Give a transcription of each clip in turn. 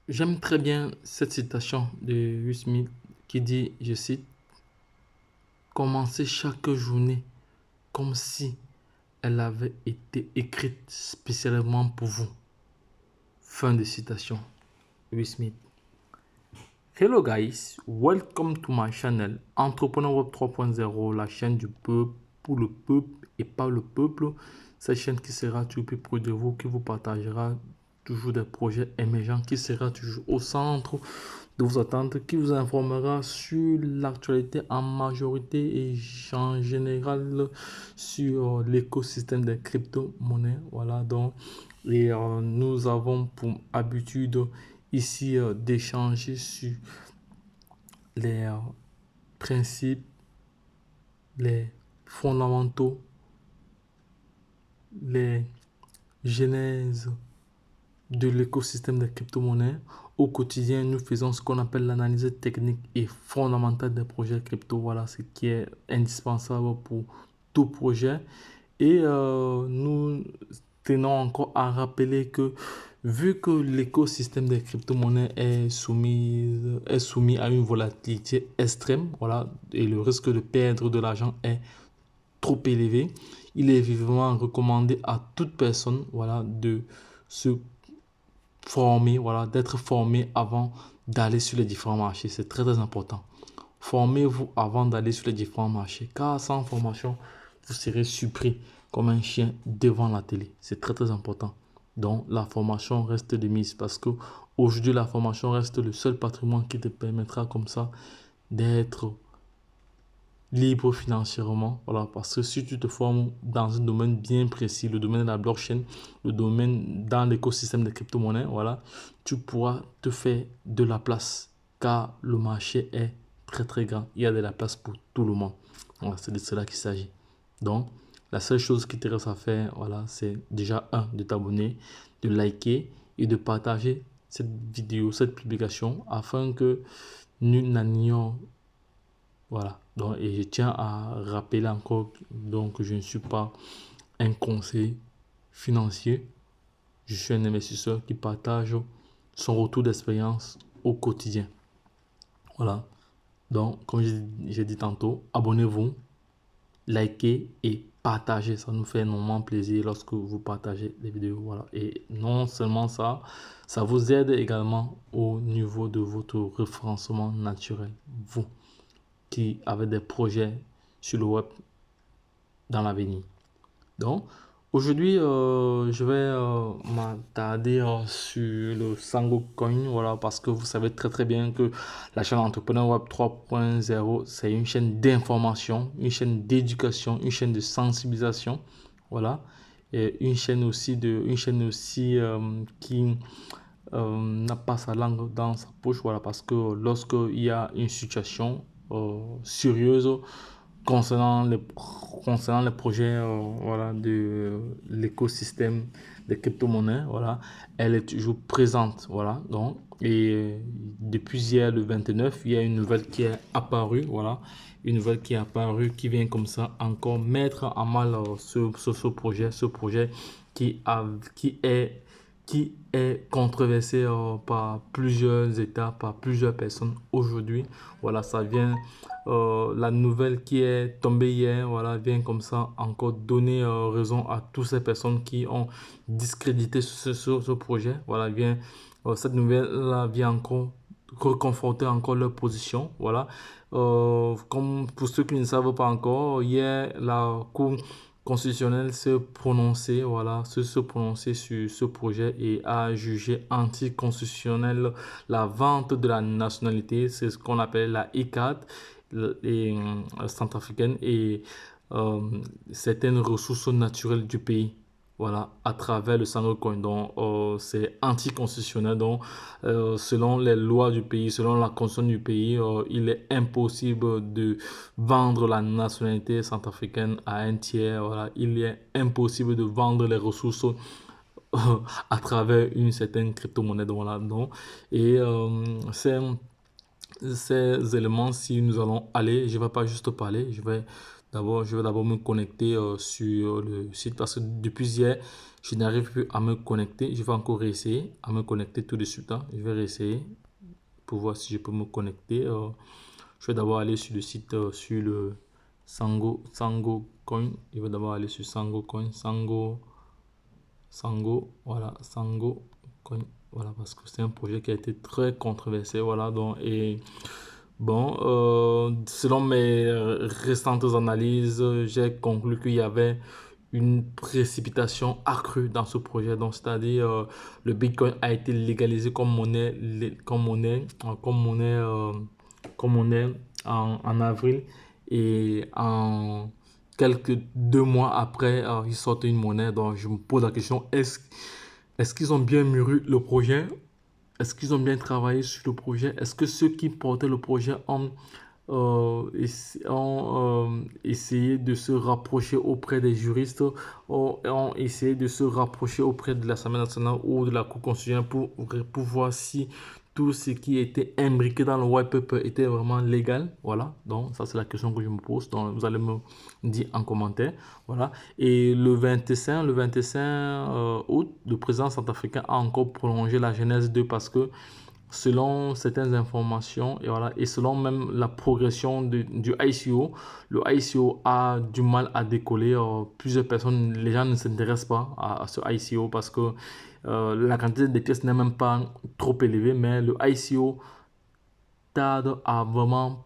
J'aime très bien cette citation de Will Smith qui dit, je cite, commencez chaque journée comme si elle avait été écrite spécialement pour vous. Fin de citation. Will Smith. Hello guys, welcome to my channel Entrepreneur Web 3.0, la chaîne du peuple, pour le peuple et par le peuple. Cette chaîne qui sera toujours plus proche de vous, qui vous partagera toujours des projets émergents, qui sera toujours au centre de vos attentes, qui vous informera sur l'actualité en majorité et en général sur l'écosystème des crypto-monnaies. Voilà donc, et nous avons pour habitude ici d'échanger sur les principes, les fondamentaux, les genèses de l'écosystème des crypto-monnaies. Au quotidien, nous faisons ce qu'on appelle l'analyse technique et fondamentale des projets crypto. Voilà ce qui est indispensable pour tout projet. Et nous tenons encore à rappeler que vu que l'écosystème des crypto-monnaies est soumis à une volatilité extrême, voilà, et le risque de perdre de l'argent est trop élevé, il est vivement recommandé à toute personne, voilà, de se former, voilà, d'être formé avant d'aller sur les différents marchés. C'est très très important. Formez-vous avant d'aller sur les différents marchés, car sans formation, vous serez surpris comme un chien devant la télé. C'est très très important. Donc la formation reste de mise parce que aujourd'hui la formation reste le seul patrimoine qui te permettra comme ça d'être libre financièrement. Voilà, parce que si tu te formes dans un domaine bien précis, le domaine de la blockchain, le domaine dans l'écosystème des crypto-monnaies, voilà, tu pourras te faire de la place car le marché est très très grand. Il y a de la place pour tout le monde. Voilà, c'est de cela qu'il s'agit. Donc, la seule chose qui te reste à faire, voilà, c'est déjà de t'abonner, de liker et de partager cette vidéo, cette publication afin que nul n'ignore. Voilà. Donc, et je tiens à rappeler encore donc, que je ne suis pas un conseiller financier. Je suis un investisseur qui partage son retour d'expérience au quotidien. Voilà. Donc, comme j'ai dit tantôt, abonnez-vous, likez et partagez. Ça nous fait énormément plaisir lorsque vous partagez les vidéos. Voilà. Et non seulement ça, ça vous aide également au niveau de votre référencement naturel. Vous qui avez des projets sur le web dans l'avenir. Donc, aujourd'hui, je vais m'attarder sur le Sango Coin, voilà, parce que vous savez très très bien que la chaîne Entrepreneur Web 3.0, c'est une chaîne d'information, une chaîne d'éducation, une chaîne de sensibilisation, voilà, et une chaîne aussi qui n'a pas sa langue dans sa poche, voilà, parce que lorsqu'il y a une situation sérieuse concernant les projets voilà, de l'écosystème des crypto-monnaies, voilà, elle est toujours présente. Voilà, donc, et depuis hier, le 29, il y a une nouvelle qui est apparue. Voilà, une nouvelle qui est apparue qui vient comme ça encore mettre en mal ce projet qui est qui est controversé par plusieurs États, par plusieurs personnes aujourd'hui. Voilà, ça vient, la nouvelle qui est tombée hier, voilà, vient comme ça encore donner raison à toutes ces personnes qui ont discrédité ce projet. Voilà, vient, cette nouvelle-là vient encore reconforter encore leur position. Voilà, comme pour ceux qui ne savent pas encore, hier, la Cour constitutionnel se prononcer, voilà, se prononcer sur ce projet et a jugé anticonstitutionnel la vente de la nationalité, c'est ce qu'on appelle la ICAT et centrafricaine et euh, certaines ressources naturelles du pays. Voilà, à travers le Sangocoin. Donc, c'est anticonstitutionnel. Donc, selon les lois du pays, selon la constitution du pays, il est impossible de vendre la nationalité centrafricaine à un tiers. Voilà, il est impossible de vendre les ressources à travers une certaine crypto-monnaie. Voilà, donc, et ces éléments, si nous allons aller, je ne vais pas juste parler, je vais D'abord, je vais d'abord me connecter sur le site parce que depuis hier, je n'arrive plus à me connecter. Je vais encore réessayer à me connecter tout de suite, hein. Je vais réessayer pour voir si je peux me connecter. Je vais d'abord aller sur le site, sur le Sango Coin. Je vais d'abord aller sur Sango Coin, voilà, Sango Coin. Voilà, parce que c'est un projet qui a été très controversé. Voilà, donc, et bon, selon mes récentes analyses, j'ai conclu qu'il y avait une précipitation accrue dans ce projet. Donc, c'est-à-dire, le Bitcoin a été légalisé comme monnaie en avril. Et en quelques 2 mois après, ils sortent une monnaie. Donc, je me pose la question, est-ce qu'ils ont bien mûri le projet? Est-ce qu'ils ont bien travaillé sur le projet? Est-ce que ceux qui portaient le projet ont essayé de se rapprocher auprès des juristes, ont essayé de se rapprocher auprès de l'Assemblée nationale ou de la Cour constitutionnelle pour voir si tout ce qui était imbriqué dans le white paper était vraiment légal? Voilà, donc ça c'est la question que je me pose. Donc vous allez me dire en commentaire. Voilà, et le 25 août, le président centrafricain a encore prolongé la Genèse 2 parce que selon certaines informations et voilà, et selon même la progression du ICO, le ICO a du mal à décoller. Plusieurs personnes, les gens ne s'intéressent pas à ce ICO parce que la quantité de pièces n'est même pas trop élevée, mais le ICO tarde à vraiment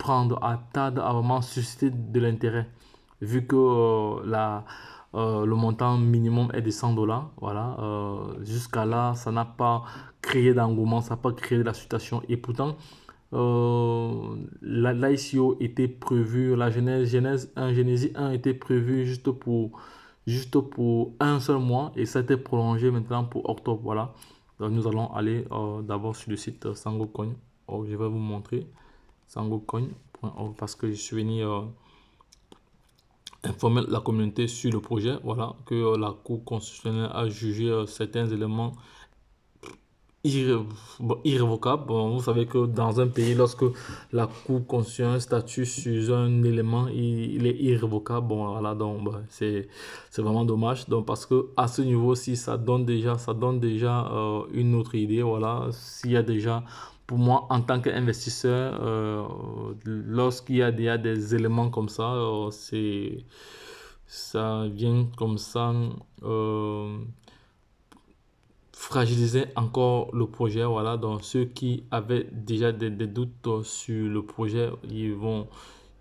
tarde à vraiment susciter de l'intérêt vu que le montant minimum est de 100 dollars. Voilà, jusqu'à là, ça n'a pas créé d'engouement, ça n'a pas créé de la situation. Et pourtant, l'ICO était prévu, la Genesis 1 était prévu juste pour un seul mois et ça a été prolongé maintenant pour octobre. Voilà, donc nous allons aller d'abord sur le site SangoCoin. Je vais vous montrer sangocoin.org parce que je suis venu informer la communauté sur le projet. Voilà, que la Cour constitutionnelle a jugé certains éléments irrévocables. Bon, vous savez que dans un pays, lorsque la Cour constitutionnelle statue sur un élément, il est irrévocable. Bon, voilà, donc bah, c'est vraiment dommage. Donc, parce que à ce niveau-ci, ça donne déjà une autre idée. Voilà, s'il y a déjà, pour moi, en tant qu'investisseur, lorsqu'il y a déjà des éléments comme ça, ça vient comme ça fragiliser encore le projet. Voilà, donc ceux qui avaient déjà des doutes sur le projet,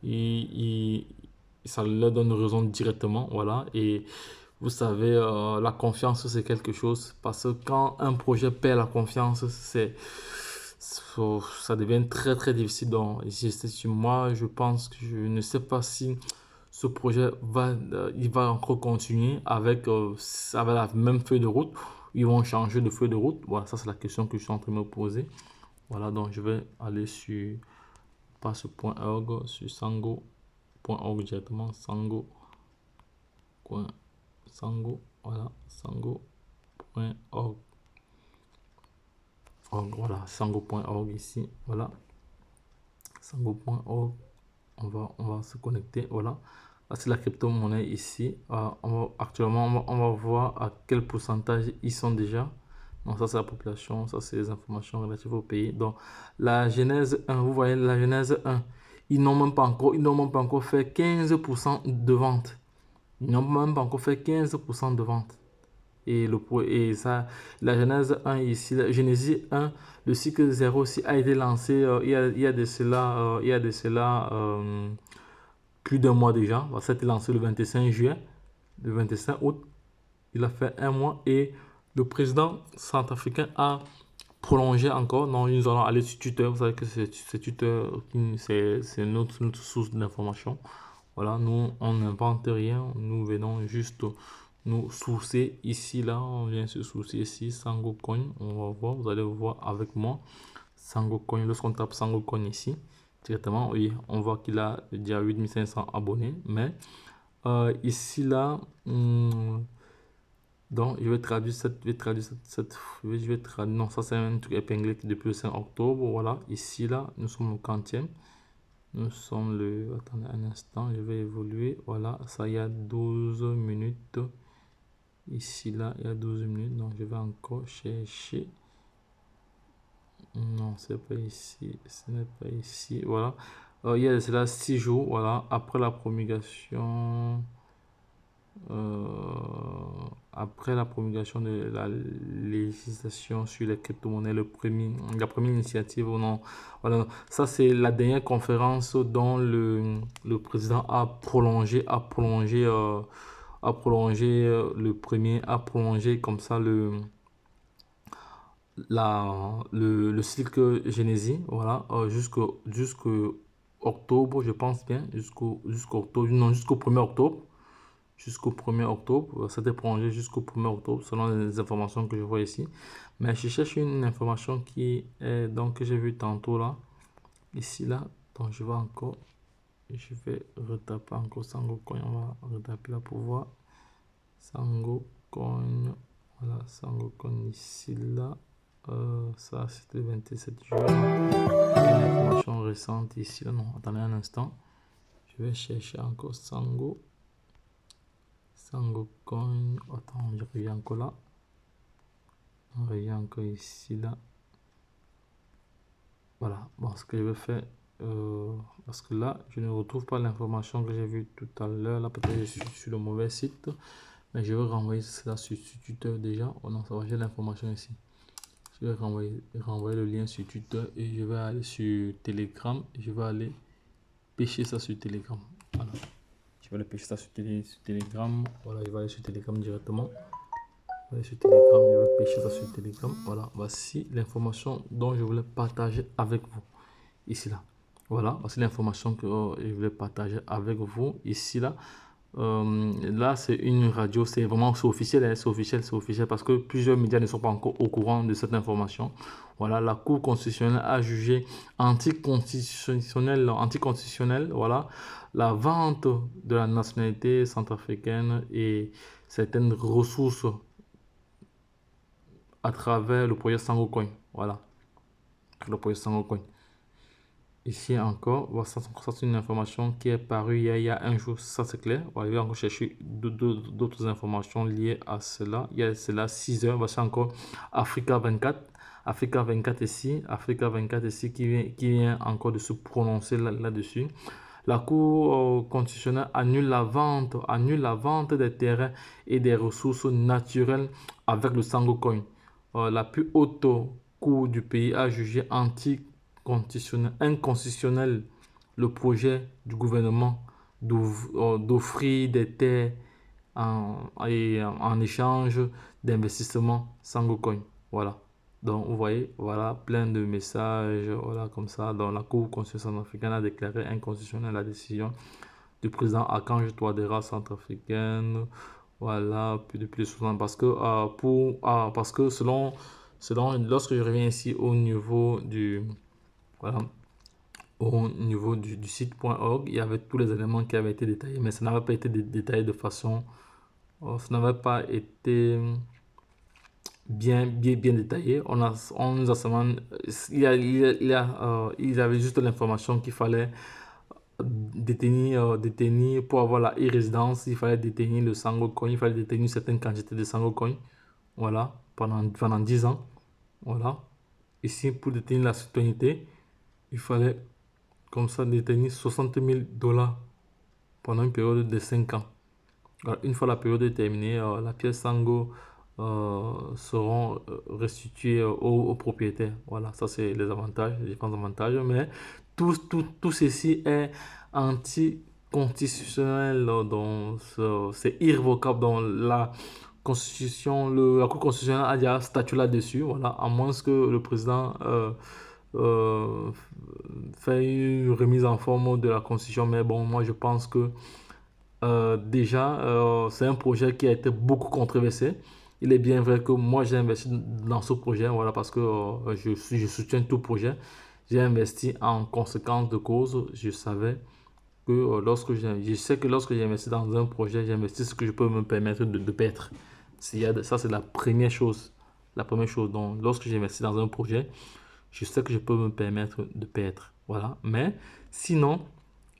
ils- ça leur donne raison directement. Voilà, et vous savez, la confiance, c'est quelque chose parce que quand un projet perd la confiance, ça devient très très difficile. Donc, moi, je pense que je ne sais pas si ce projet il va encore continuer avec la même feuille de route. Ils vont changer de feuille de route. Voilà, ça c'est la question que je suis en train de me poser. Voilà, donc je vais aller sur pas ce .org, sur sango.org directement. Sango, voilà, sango.org. Voilà, sango.org ici, voilà, sango.org. On va se connecter, voilà. Là, c'est la crypto-monnaie ici. Actuellement, on va voir à quel pourcentage ils sont déjà. Donc, ça, c'est la population. Ça, c'est les informations relatives au pays. Donc, la Genèse 1, vous voyez, la Genèse 1, ils n'ont même pas encore fait 15% de vente. Ils n'ont même pas encore fait 15% de vente. Et ça, la Genèse 1 ici, la Genesis 1, le cycle 0 aussi a été lancé il y a de cela plus d'un mois déjà. Ça a été lancé le 25 juillet, le 25 août. Il a fait un mois et le président centrafricain a prolongé encore. Non, nous allons aller sur Twitter. Vous savez que c'est Twitter, c'est notre source d'information. Voilà, nous, on n'invente rien. Nous venons juste nous sourcer ici, là. On vient se sourcer ici, SangoCoin. On va voir, vous allez voir avec moi. SangoCoin, lorsqu'on tape SangoCoin ici, directement, oui, on voit qu'il a déjà 8500 abonnés. Mais ici, là, donc je vais traduire non, ça c'est un truc épinglé depuis le 5 octobre. Voilà, ici, là, nous sommes au 40e. Nous sommes le... Attendez un instant, je vais évoluer. Voilà, ça, il y a 12 minutes. Ici, là, il y a 12 minutes. Donc, je vais encore chercher. Non, c'est pas ici. Ce n'est pas ici. Voilà. Il y a cela 6 jours. Voilà. Après la promulgation. Après la promulgation de la législation sur les crypto-monnaies, la première initiative, non, voilà, ça c'est la dernière conférence dont le président a prolongé a prolongé comme ça le cycle Genesis, voilà, jusqu'au octobre, je pense bien, jusqu'au octobre, non, jusqu'au 1er octobre. Jusqu'au 1er octobre, ça était prolongé jusqu'au 1er octobre selon les informations que je vois ici. Mais je cherche une information qui est donc que j'ai vu tantôt là, ici là. Donc je vais retaper encore Sango Coin. On va retaper là pour voir Sango Coin. Voilà, Sango Coin ici là. Ça c'était 27 juin. Il y a une information récente ici là. Non, attendez un instant. Je vais chercher encore Sango Coin. Attends, je reviens encore là. On revient encore ici là. Voilà. Bon, ce que je vais faire, parce que là, je ne retrouve pas l'information que j'ai vue tout à l'heure. Là, peut-être que je suis sur le mauvais site. Mais je vais renvoyer cela sur Twitter déjà. Oh non, ça va, j'ai l'information ici. Je vais renvoyer le lien sur Twitter et je vais aller sur Telegram. Et je vais aller pêcher ça sur Telegram. Voilà. Je vais aller pêcher ça sur Telegram. Voilà, je vais aller sur Telegram directement. Sur Telegram, je vais pêcher ça sur Telegram. Voilà, voici l'information dont je voulais partager avec vous. Ici là. Voilà, voici l'information que je voulais partager avec vous. Ici là. Là, c'est une radio, c'est vraiment officiel, hein, c'est officiel parce que plusieurs médias ne sont pas encore au courant de cette information. Voilà, la Cour constitutionnelle a jugé anticonstitutionnel, voilà, la vente de la nationalité centrafricaine et certaines ressources à travers le projet Sango Coin. Voilà, le projet Sango Coin. Ici encore, voilà, ça c'est une information qui est parue il y a un jour, ça c'est clair. Voilà, je vais encore chercher d'autres informations liées à cela. Il y a cela 6 heures, voici encore Africa 24. Africa 24 ici qui vient encore de se prononcer là-dessus. La Cour constitutionnelle annule la vente des terrains et des ressources naturelles avec le Sango Coin. La plus haute cour du pays a jugé inconstitutionnel le projet du gouvernement d'offrir des terres en échange d'investissements Sangocoin. Voilà. Donc, vous voyez, voilà, plein de messages, voilà, comme ça. Donc, la Cour constitutionnelle centrafricaine a déclaré inconstitutionnelle la décision du président Archange Touadéra centrafricaine. Voilà, plus de 60 parce que lorsque je reviens ici au niveau voilà, au niveau du site.org, il y avait tous les éléments qui avaient été détaillés, mais ça n'avait pas été détaillé de façon, ça n'avait pas été bien détaillé. On nous a seulement, il y avait juste l'information qu'il fallait détenir pour avoir la e-résidence, il fallait détenir le Sango Coin, il fallait détenir une certaine quantité de Sango Coin, voilà, pendant 10 ans, voilà. Ici, pour détenir la citoyenneté, il fallait comme ça détenir 60 000 dollars pendant une période de 5 ans. Alors, une fois la période terminée, la pièce Sango seront restituées aux propriétaires. Voilà, ça c'est les avantages, les différents avantages. Mais tout ceci est anticonstitutionnel, donc c'est irrévocable. Dans la Constitution, la Cour constitutionnelle a déjà statué là-dessus. Voilà, à moins que le président euh, fait une remise en forme de la Constitution. Mais bon, moi je pense que déjà, c'est un projet qui a été beaucoup controversé. Il est bien vrai que moi j'ai investi dans ce projet, voilà, parce que je soutiens tout projet. J'ai investi en conséquence de cause. Je savais que je sais que lorsque j'ai investi dans un projet, j'ai investi ce que je peux me permettre de perdre. Ça, c'est la première chose. La première chose. Donc, lorsque j'ai investi dans un projet, je sais que je peux me permettre de perdre. Voilà. Mais sinon,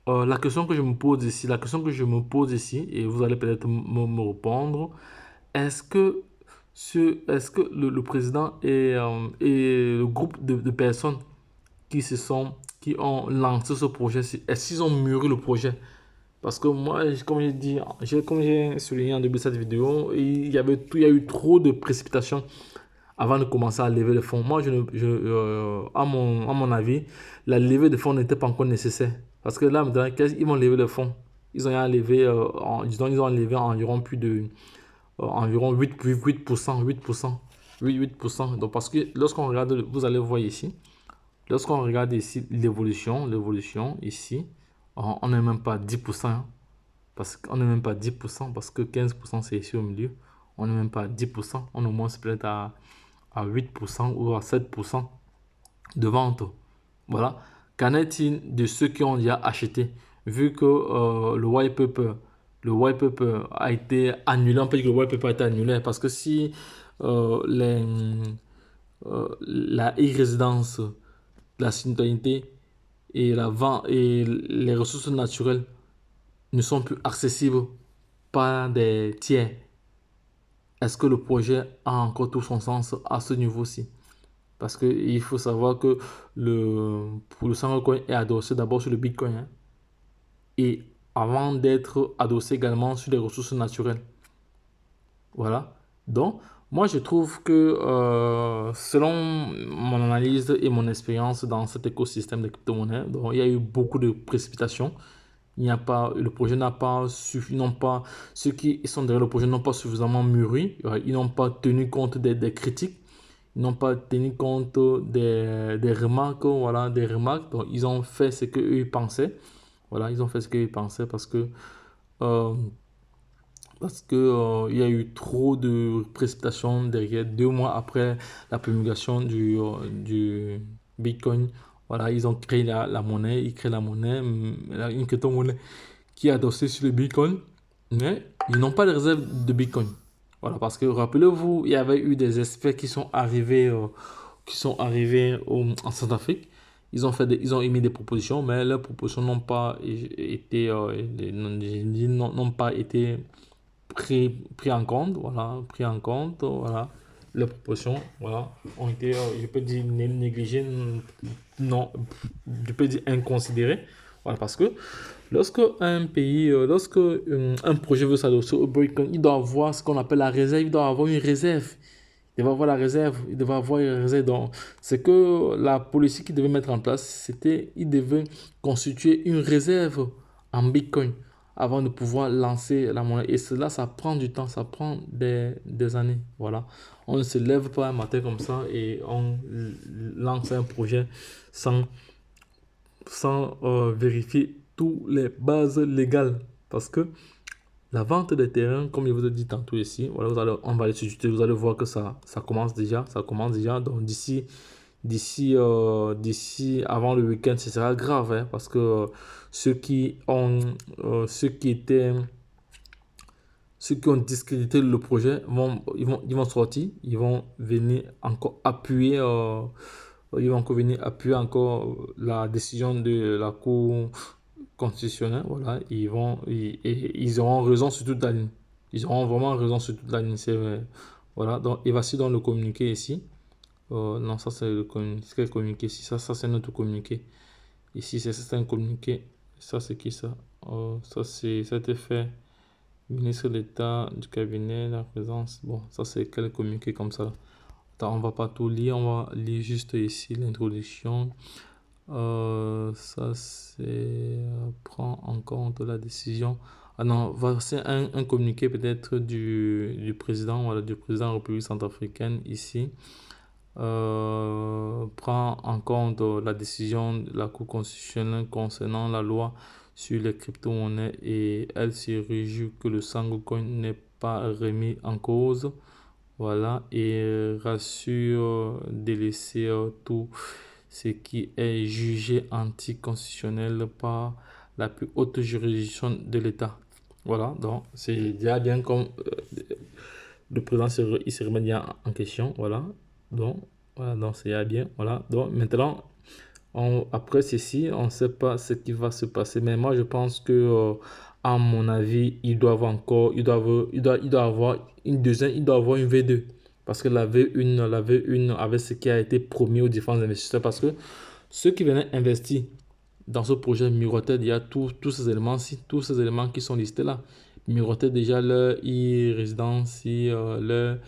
la question que je me pose ici, et vous allez peut-être me répondre, est-ce que, est-ce que le président et le groupe de personnes qui ont lancé ce projet, est-ce qu'ils ont mûri le projet? Parce que moi, comme j'ai dit, comme j'ai souligné en début de cette vidéo, il y a eu trop de précipitations avant de commencer à lever le fonds. Moi, à mon avis, la levée de fonds n'était pas encore nécessaire. Parce que là, maintenant, ils vont lever le fonds. Ils ont levé, ils ont levé environ plus de environ 8%, 8%, 8%. Donc, parce que lorsqu'on regarde, vous allez voir ici, lorsqu'on regarde ici l'évolution ici, on n'est même pas 10%, hein, parce qu'on n'est même pas 10%, parce que 15% c'est ici au milieu. On n'est même pas à 10%, on est au moins peut-être à 8% ou à 7% de vente. Voilà. Qu'en est-il de ceux qui ont déjà acheté? Vu que le white paper a été annulé, on peut dire que le white paper a été annulé parce que si la e-résidence, la citoyenneté et la vente et les ressources naturelles ne sont plus accessibles par des tiers, est-ce que le projet a encore tout son sens à ce niveau-ci? Parce qu'il faut savoir que pour le Sangcoin est adossé d'abord sur le Bitcoin, hein, et avant d'être adossé également sur les ressources naturelles. Voilà. Donc, moi, je trouve que selon mon analyse et mon expérience dans cet écosystème de crypto-monnaies, donc, il y a eu beaucoup de précipitations. Il n'y a pas, le projet n'a pas suffi, non pas, ceux qui sont derrière le projet n'ont pas suffisamment mûri, ils n'ont pas tenu compte des critiques, ils n'ont pas tenu compte des remarques, voilà, des remarques. Donc, ils ont fait ce qu'eux pensaient. Voilà, ils ont fait ce qu'ils pensaient euh, il y a eu trop de précipitations derrière 2 mois après la promulgation du Bitcoin. Voilà, ils ont créé la monnaie, ils créent la monnaie, une crypto-monnaie qui est adossée sur le Bitcoin, mais ils n'ont pas de réserve de Bitcoin. Voilà, parce que rappelez-vous, il y avait eu des experts qui sont arrivés en Centrafrique. Ils ont émis des propositions, mais leurs propositions n'ont pas été pris en compte, voilà, pris en compte, voilà. Les propositions, voilà, ont été, je peux dire, négligées, non, je peux dire inconsidérées, voilà, parce que lorsque un pays, lorsque un projet veut s'adosser au Bitcoin, il doit avoir ce qu'on appelle la réserve, il doit avoir une réserve. Il devait avoir la réserve, il devait avoir une réserve. Donc, c'est que la politique qu'il devait mettre en place, c'était, il devait constituer une réserve en Bitcoin avant de pouvoir lancer la monnaie. Et cela, ça prend du temps, ça prend des années. Voilà. On ne se lève pas un matin comme ça et on lance un projet sans, sans vérifier toutes les bases légales. Parce que la vente des terrains, comme je vous ai dit tantôt ici, voilà, on va aller sur YouTube, vous allez voir que ça commence déjà, ça commence déjà. Donc d'ici avant le week-end, ce sera grave, hein, parce que ceux qui ont, ceux qui étaient, ceux qui ont discrédité le projet ils vont sortir, ils vont venir encore appuyer, ils vont encore venir appuyer encore la décision de la Cour constitutionnelle. Voilà, ils auront raison sur toute la ligne. Ils auront vraiment raison sur toute la ligne, c'est vrai. Voilà, donc, et voici donc le communiqué ici. Non, ça c'est le communiqué ici. Ça c'est notre communiqué. Ici, c'est un communiqué. Ça, c'est qui ça? Ça, ça a été fait. Ministre d'État du cabinet, la présence. Bon, ça, c'est quel communiqué comme ça? Attends, on va pas tout lire. On va lire juste ici l'introduction. Ça, c'est prend en compte la décision. Ah non, voici un communiqué peut-être du président, voilà, du président de la République centrafricaine ici. Prend en compte la décision de la Cour constitutionnelle concernant la loi sur les crypto-monnaies et elle se réjouit que le Sangcoin n'est pas remis en cause. Voilà, et rassure de laisser tout ce qui est jugé anticonstitutionnel par la plus haute juridiction de l'État. Voilà, donc c'est déjà bien comme le président il se remet bien en question. Voilà, donc c'est déjà bien. Voilà, donc maintenant Après ceci, on ne sait pas ce qui va se passer. Mais moi, je pense que, à mon avis, il doit avoir une deuxième, il doit avoir une V2. Parce que la V1 avec ce qui a été promis aux différents investisseurs. Parce que ceux qui venaient investir dans ce projet Mirotel, il y a tous ces éléments-ci, tous ces éléments qui sont listés là. Mirotel déjà leur e-résidence, leur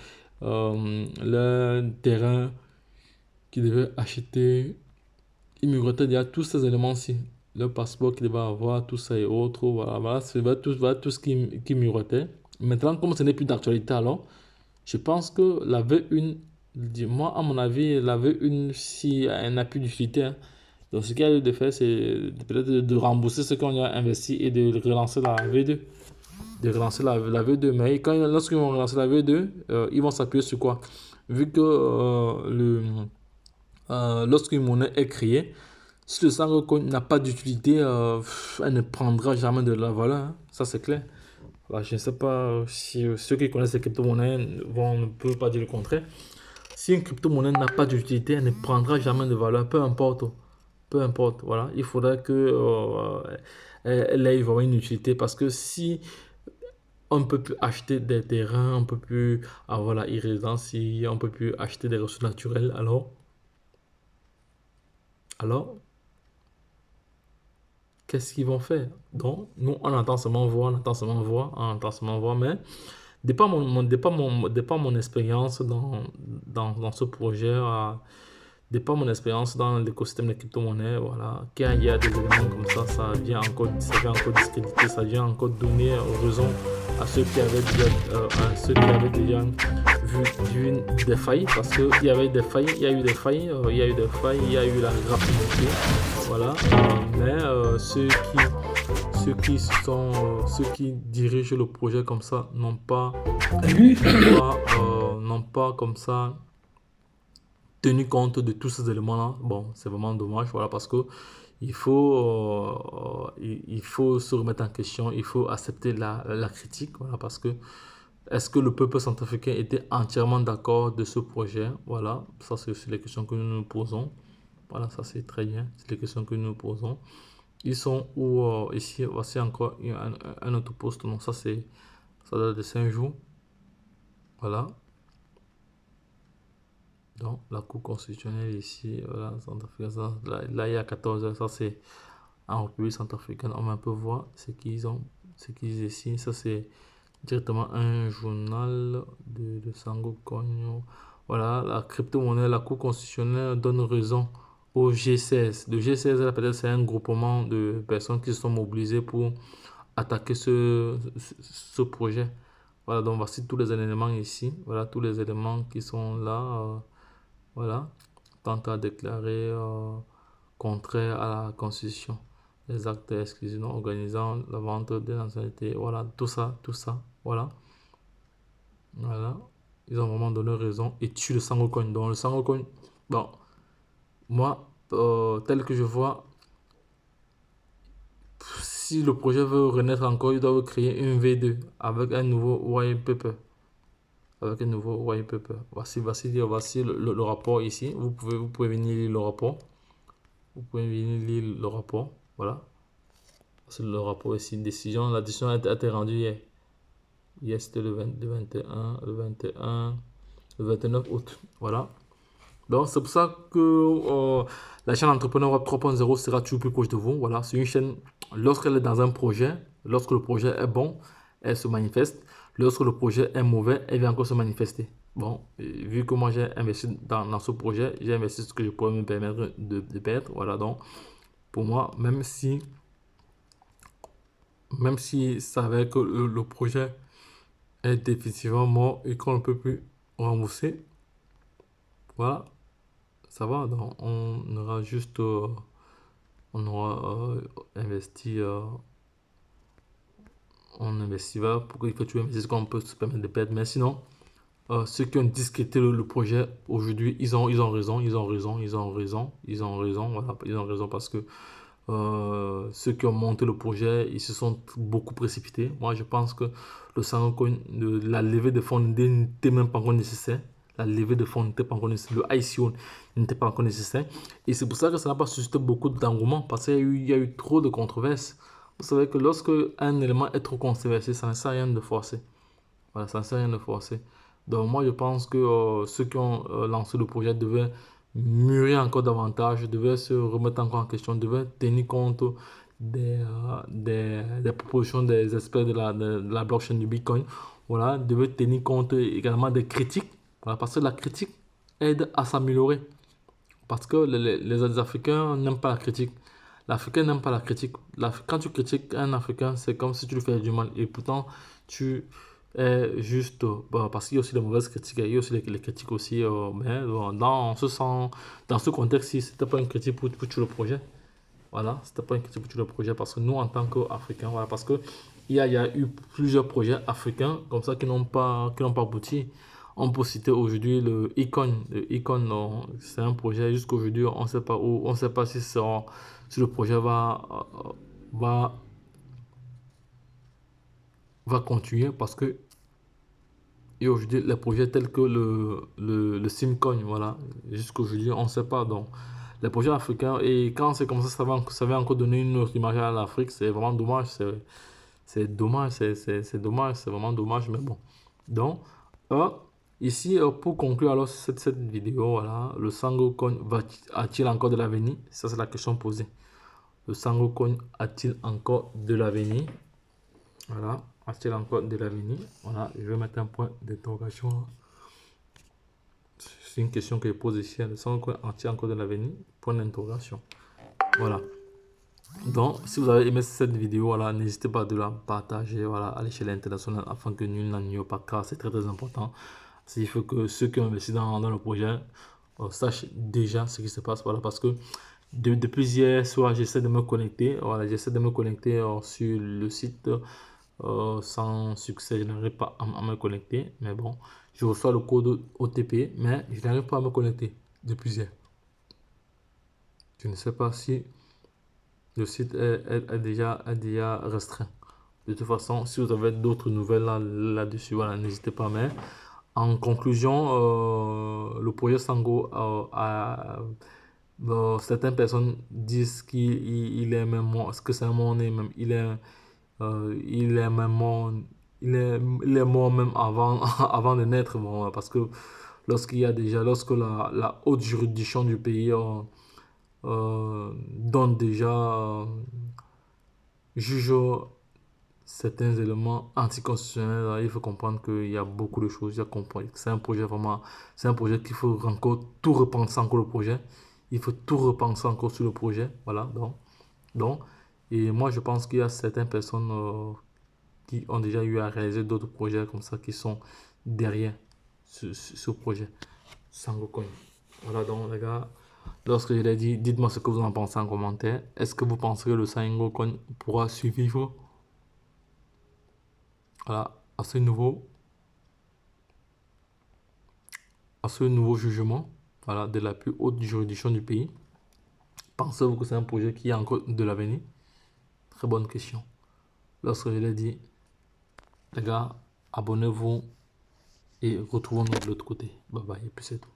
terrain qu'ils devaient acheter. Mirotel déjà tous ces éléments-ci. Le passeport qu'il devait avoir, tout ça et autres. Voilà, voilà tout ce qui mirotait. Maintenant, comme ce n'est plus d'actualité, alors, je pense que la V1, moi, à mon avis, la V1, si elle n'a plus d'utilité, hein. Donc, ce qu'il y a lieu de faire, c'est peut-être de rembourser ce qu'on a investi et de relancer la V2. De relancer la V2. Mais lorsqu'ils vont relancer la V2, ils vont s'appuyer sur quoi? Vu que lorsqu'une monnaie est créée, si le Sangocoin n'a pas d'utilité, elle ne prendra jamais de la valeur, hein. Ça, c'est clair. Alors, je ne sais pas si ceux qui connaissent les crypto-monnaies ne peuvent pas dire le contraire. Si une crypto-monnaie n'a pas d'utilité, elle ne prendra jamais de valeur, peu importe. Peu importe, voilà. Il faudra que elle ait vraiment une utilité parce que si on ne peut plus acheter des terrains, on ne peut plus avoir la e-résidence, si on ne peut plus acheter des ressources naturelles, alors qu'est-ce qu'ils vont faire? Donc, nous, on entend seulement voir, on entend seulement voir, on entend seulement voir, mais de par mon expérience dans ce projet, de par mon expérience dans l'écosystème des crypto-monnaies, voilà, quand il y a des éléments comme ça vient encore discréditer, ça vient encore donner raison à ceux qui avaient déjà vu des failles, parce qu'il y avait des failles, il y a eu des failles, il y a eu des failles, il y a eu la rapidité, voilà, mais ceux qui dirigent le projet comme ça n'ont pas comme ça tenu compte de tous ces éléments-là. Bon, c'est vraiment dommage, voilà, parce que il faut se remettre en question, il faut accepter la critique, voilà, parce que est-ce que le peuple centrafricain était entièrement d'accord de ce projet? Voilà, ça c'est aussi les questions que nous nous posons. Voilà, ça c'est très bien, c'est les questions que nous nous posons. Ils sont où ici, voici encore un autre poste, non, ça date de 5 jours, voilà. Donc, la Cour constitutionnelle ici, voilà, là, il y a 14 heures, ça c'est en République centrafricaine. On va un peu voir ce qu'ils disent ici. Ça c'est directement un journal de Sango Kogno. Voilà, la crypto-monnaie, la Cour constitutionnelle donne raison au G16. Le G16, là, peut-être c'est un groupement de personnes qui se sont mobilisées pour attaquer ce projet. Voilà, donc voici tous les éléments ici. Voilà, tous les éléments qui sont là. Voilà, tente à déclarer contraire à la Constitution les actes exclusivement organisant la vente des nationalités. Voilà, tout ça, voilà. Voilà, ils ont vraiment donné raison et tue le Sangocoin. Donc le Sangocoin, bon, moi, tel que je vois, si le projet veut renaître encore, il doit créer une V2 avec un nouveau white paper. Avec un nouveau white paper. Voici le rapport ici. Vous pouvez venir lire le rapport. Vous pouvez venir lire le rapport. Voilà. C'est le rapport ici. Décision. La décision a été rendue hier. Hier, c'était le 29 août. Voilà. Donc, c'est pour ça que la chaîne Entrepreneur Web 3.0 sera toujours plus proche de vous. Voilà. C'est une chaîne, lorsqu'elle est dans un projet, lorsque le projet est bon, elle se manifeste. Lorsque le projet est mauvais, elle vient encore se manifester. Bon, vu que moi j'ai investi dans ce projet, j'ai investi ce que je pourrais me permettre de perdre. Voilà, donc pour moi, même si ça veut que le projet est définitivement mort et qu'on ne peut plus rembourser, voilà, ça va. Donc on aura juste, on aura investi, on investira pour que tu investisses qu'on peut se permettre de perdre. Mais sinon, ceux qui ont discuté le projet aujourd'hui, ils ont raison, voilà, ils ont raison parce que ceux qui ont monté le projet, ils se sont beaucoup précipités. Moi, je pense que la levée de fonds n'était même pas encore nécessaire. La levée de fonds n'était pas encore nécessaire. Le ICO n'était pas encore nécessaire. Et c'est pour ça que ça n'a pas suscité beaucoup d'engouement parce qu'il y a eu trop de controverses. Vous savez que lorsque un élément est trop controversé, ça ne sert à rien de forcer. Voilà, ça ne sert à rien de forcer. Donc moi, je pense que ceux qui ont lancé le projet devaient mûrir encore davantage, devaient se remettre encore en question, devaient tenir compte des propositions des experts de la blockchain du Bitcoin. Voilà, devaient tenir compte également des critiques. Voilà, parce que la critique aide à s'améliorer. Parce que les Africains n'aiment pas la critique. L'Africain n'aime pas la critique. Quand tu critiques un Africain, c'est comme si tu lui fais du mal. Et pourtant, tu es juste... bon, parce qu'il y a aussi les mauvaises critiques, il y a aussi les critiques aussi. Mais bon, dans ce contexte-ci, c'était pas une critique pour tuer le projet. Voilà, c'était pas une critique pour tuer le projet. Parce que nous, en tant qu'Africains, voilà, parce que il y a eu plusieurs projets africains comme ça qui n'ont pas abouti. On peut citer aujourd'hui le Icon. Le Icon, c'est un projet jusqu'aujourd'hui, on ne sait pas où, on ne sait pas si le projet va, va continuer parce que et aujourd'hui, les projets tels que le Simcoin, voilà, jusqu'aujourd'hui, on ne sait pas. Donc, les projets africains, et quand c'est comme ça va encore donner une autre image à l'Afrique, c'est vraiment dommage. C'est dommage, c'est dommage, c'est vraiment dommage, mais bon. Donc, euh, ici, pour conclure alors cette vidéo, voilà, le Sangocoin a-t-il encore de l'avenir? Ça, c'est la question posée. Le Sangocoin a-t-il encore de l'avenir? Voilà, a-t-il encore de l'avenir? Voilà, je vais mettre un point d'interrogation. C'est une question que je pose ici. Le Sangocoin a-t-il encore de l'avenir? Point d'interrogation. Voilà. Donc, si vous avez aimé cette vidéo, voilà, n'hésitez pas à la partager voilà, à l'échelle internationale afin que nul n'en ignore pas, car c'est très très important. Il faut que ceux qui ont investi dans le projet sachent déjà ce qui se passe. Voilà, parce que depuis hier soir, j'essaie de me connecter. Voilà, j'essaie de me connecter sur le site sans succès. Je n'arrive pas à me connecter. Mais bon, je reçois le code OTP, mais je n'arrive pas à me connecter depuis hier. Je ne sais pas si le site est déjà restreint. De toute façon, si vous avez d'autres nouvelles là-dessus, voilà, n'hésitez pas. Mais en conclusion, le projet Sango certaines personnes disent qu'il est même mort, que c'est un mort-né même. Il est même mort, il est mort même avant, avant de naître. Bon, parce que lorsque la haute juridiction du pays donne déjà, juge certains éléments anticonstitutionnels, il faut comprendre qu'il y a beaucoup de choses. C'est un projet vraiment, c'est un projet qu'il faut encore tout repenser encore le projet. Il faut tout repenser encore sur le projet. Voilà, donc et moi je pense qu'il y a certaines personnes qui ont déjà eu à réaliser d'autres projets comme ça qui sont derrière ce projet Sangocoin. Voilà donc les gars, lorsque je l'ai dit, dites-moi ce que vous en pensez en commentaire. Est-ce que vous pensez que le Sangocoin pourra survivre voilà, à ce nouveau jugement voilà, de la plus haute juridiction du pays? Pensez-vous que c'est un projet qui a encore de l'avenir? Très bonne question. Lorsque je l'ai dit, les gars, abonnez-vous et retrouvons-nous de l'autre côté. Bye bye, et puis c'est tout.